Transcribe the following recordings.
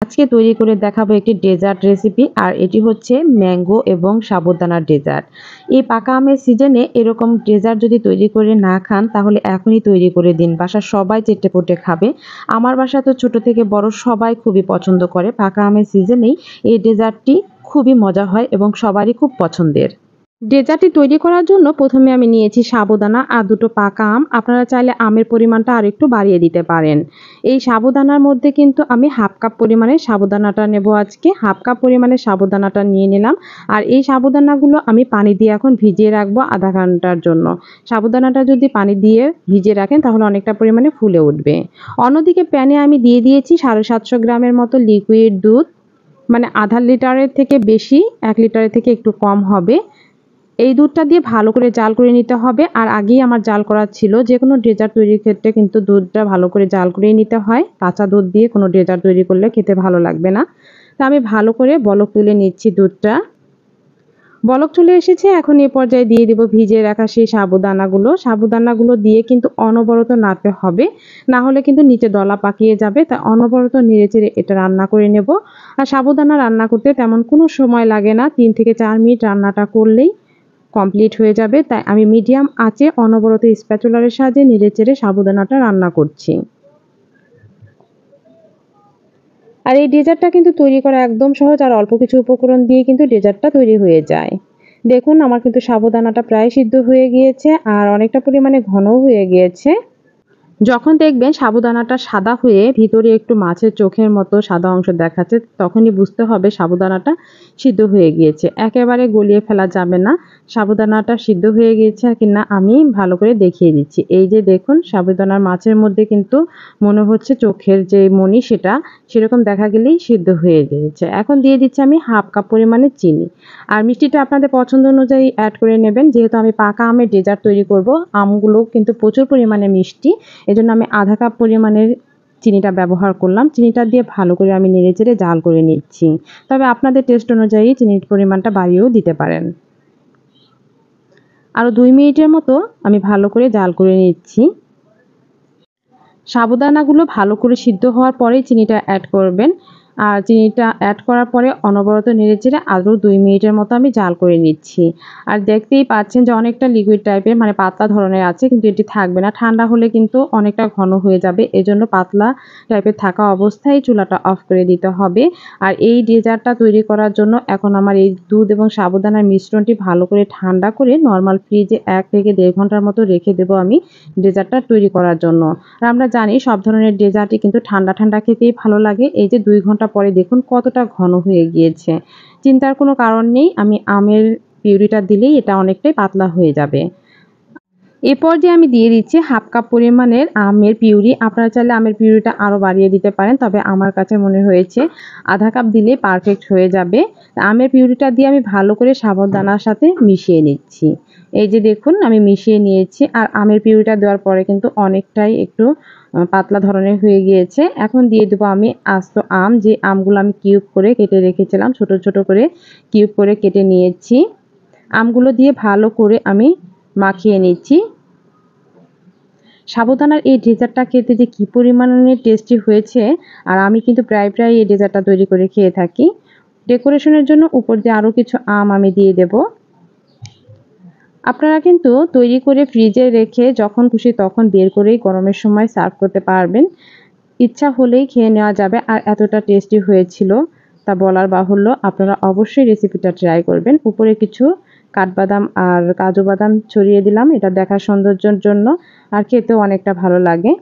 আজকে তৈরি করে দেখাবো একটি ডেজার্ট রেসিপি, আর এটি হচ্ছে ম্যাঙ্গো এবং সাবুদানার ডেজার্ট। এই পাকা আমের সিজনে এরকম ডেজার্ট যদি তৈরি করে না খান তাহলে এখনই তৈরি করে দিন, বাসার সবাই চেটেপুটে খাবে। আমার বাসা তো ছোট থেকে বড় সবাই খুবই পছন্দ করে। পাকা আমের সিজনেই এই ডেজার্টটি খুবই মজা হয় এবং সবারই খুব পছন্দের। ডেজার্টটি তৈরি করার জন্য প্রথমে আমি নিয়েছি সাবুদানা আর দুটো পাকা আম। আপনারা চাইলে আমের পরিমাণটা আর একটু বাড়িয়ে দিতে পারেন। এই সাবুদানার মধ্যে কিন্তু আমি হাফ কাপ পরিমাণে সাবুদানাটা নেব। আজকে হাফ কাপ পরিমাণে সাবুদানাটা নিয়ে নিলাম। আর এই সাবুদানাগুলো আমি পানি দিয়ে এখন ভিজিয়ে রাখবো আধা ঘন্টার জন্য। সাবুদানাটা যদি পানি দিয়ে ভিজিয়ে রাখেন তাহলে অনেকটা পরিমাণে ফুলে উঠবে। অন্যদিকে প্যানে আমি দিয়ে দিয়েছি 750 গ্রামের মতো লিকুইড দুধ, মানে আধা লিটারের থেকে বেশি, 1 লিটারের থেকে একটু কম হবে। এই দুধটা দিয়ে ভালো করে জাল করে নিতে হবে। আর আগেই আমার জাল করা ছিল। যে কোনো ডেজার্ট তৈরির ক্ষেত্রে কিন্তু দুধটা ভালো করে জাল করে নিতে হয়। কাঁচা দুধ দিয়ে কোনো ডেজার্ট তৈরি করলে খেতে ভালো লাগবে না। তা আমি ভালো করে বলক তুলে নিচ্ছি দুধটা। বলক চলে এসেছে। এখন এই পর্যায়ে দিয়ে দিব ভিজিয়ে রাখা সেই সাবুদানাগুলো। সাবুদানাগুলো দিয়ে কিন্তু অনবরত নাড়তে হবে, না হলে কিন্তু নিচে দলা পাকিয়ে যাবে। তাই অনবরত নেড়েচেড়ে এটা রান্না করে নেব। আর সাবুদানা রান্না করতে তেমন কোনো সময় লাগে না, 3 থেকে 4 মিনিট রান্নাটা করলেই কমপ্লিট হয়ে যাবে। তাই আমি মিডিয়াম আঁচে অনবরত স্প্যাচুলারের সাহায্যে নেড়েচেড়ে সাবুদানাটা রান্না করছি। আর এই ডেজার্টটা কিন্তু তৈরি করা একদম সহজ, আর অল্প কিছু উপকরণ দিয়ে কিন্তু ডেজার্টটা তৈরি হয়ে যায়। দেখুন আমার কিন্তু সাবুদানাটা প্রায় সিদ্ধ হয়ে গিয়েছে আর অনেকটা পরিমাণে ঘনও হয়ে গিয়েছে। যখন দেখবেন সাবুদানাটা সাদা হয়ে ভিতরে একটু মাছের চোখের মতো সাদা অংশ দেখাচ্ছে, তখনই বুঝতে হবে সাবুদানাটা সিদ্ধ হয়ে গিয়েছে। একেবারে গলিয়ে ফেলা যাবে না। সাবুদানাটা সিদ্ধ হয়ে গিয়েছে কিনা আমি ভালো করে দেখিয়ে দিচ্ছি। এই যে দেখুন সাবুদানার মাছের মধ্যে কিন্তু মনে হচ্ছে চোখের যে মণি সেরকম দেখা গেলেই সিদ্ধ হয়ে গিয়েছে। এখন দিয়ে দিচ্ছি আমি হাফ কাপ পরিমাণে চিনি। আর মিষ্টিটা আপনাদের পছন্দ অনুযায়ী অ্যাড করে নেবেন। যেহেতু আমি পাকা আমের ডেজার্ট তৈরি করব, আমগুলো কিন্তু প্রচুর পরিমাণে মিষ্টি, এজন্য আমি আধা কাপ পরিমাণের চিনিটা ব্যবহার করলাম। চিনিটা দিয়ে ভালো করে আমি নেড়েচেড়ে জাল করে নিচ্ছি। তবে আপনাদের টেস্ট অনুযায়ী চিনির পরিমাণটা বাড়িয়েও দিতে পারেন। আরও 2 মিনিটের মতো আমি ভালো করে জাল করে নিচ্ছি। সাবুদানাগুলো ভালো করে সিদ্ধ হওয়ার পরেই চিনিটা অ্যাড করবেন। আর চিনিটা অ্যাড করার পরে অনবরত নেড়েচেড়ে আরও 2 মিনিটের মতো আমি জাল করে নিচ্ছি। আর দেখতেই পাচ্ছেন যে অনেকটা লিকুইড টাইপের, মানে পাতলা ধরনের আছে, কিন্তু এটি থাকবে না। ঠান্ডা হলে কিন্তু অনেকটা ঘন হয়ে যাবে। এজন্য পাতলা টাইপের থাকা অবস্থায় চুলাটা অফ করে দিতে হবে। আর এই ডেজার্টটা তৈরি করার জন্য এখন আমার এই দুধ এবং সাবুদানার মিশ্রণটি ভালো করে ঠান্ডা করে নর্মাল ফ্রিজে 1 থেকে 1.5 ঘন্টার মতো রেখে দেবো আমি ডেজার্টটা তৈরি করার জন্য। আর আমরা জানি সব ধরনের ডেজার্টই কিন্তু ঠান্ডা ঠান্ডা খেতেই ভালো লাগে। এই যে 2 ঘন্টা পরে দেখুন কতটা ঘন হয়ে গিয়েছে। চিন্তার কোনো কারণ নেই, আমি আমের পিউরিটা দিলেই এটা অনেকটাই পাতলা হয়ে যাবে। এ পর্যায়ে আমি দিয়ে দিচ্ছি হাফ কাপ পরিমাণের আমের পিউরি। আপনারা চাইলে আমের পিউরিটা আরও বাড়িয়ে দিতে পারেন, তবে আমার কাছে মনে হয়েছে আধা কাপ দিলে পারফেক্ট হয়ে যাবে। আমের পিউরিটা দিয়ে আমি ভালো করে সাবুদানার সাথে মিশিয়ে নিচ্ছি। এই যে দেখুন আমি মিশিয়ে নিয়েছি। আর আমের পিউরিটা দেওয়ার পরে কিন্তু অনেকটাই একটু পাতলা ধরনের হয়ে গিয়েছে। এখন দিয়ে দেবো আমি আস্ত আম, যে আমগুলো আমি কিউব করে কেটে রেখেছিলাম, ছোট ছোট করে কিউব করে কেটে নিয়েছি। আমগুলো দিয়ে ভালো করে আমি মাখিয়ে নিচ্ছি। সাবুদানার এই ডেজার্টটা খেতে যে কী পরিমাণে টেস্টি হয়েছে, আর আমি কিন্তু প্রায় এই ডেজার্টটা তৈরি করে খেয়ে থাকি। ডেকোরেশনের জন্য উপর দিয়ে আরও কিছু আম আমি দিয়ে দেব। আপনারা কিন্তু তৈরি করে ফ্রিজে রেখে যখন খুশি তখন বের করেই গরমের সময় সার্ভ করতে পারবেন। ইচ্ছা হলেই খেয়ে নেওয়া যাবে। আর এতটা টেস্টি হয়েছিল তা বলার বাহুল্য। আপনারা অবশ্যই রেসিপিটা ট্রাই করবেন। উপরে কিছু কাঠবাদাম আর কাজু বাদাম ছড়িয়ে দিলাম, এটা দেখার সৌন্দর্যের জন্য, আর খেতেও অনেকটা ভালো লাগে।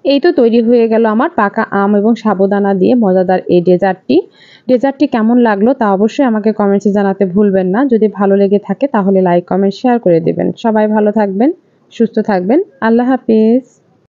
এই তো তৈরি হয়ে গেল আমার পাকা আম এবং সাবুদানা দিয়ে মজাদার এই ডেজার্টটি কেমন লাগলো তা অবশ্যই আমাকে কমেন্টসে জানাতে ভুলবেন না। যদি ভালো লেগে থাকে তাহলে লাইক, কমেন্ট, শেয়ার করে দেবেন। সবাই ভালো থাকবেন, সুস্থ থাকবেন। আল্লাহ হাফেজ।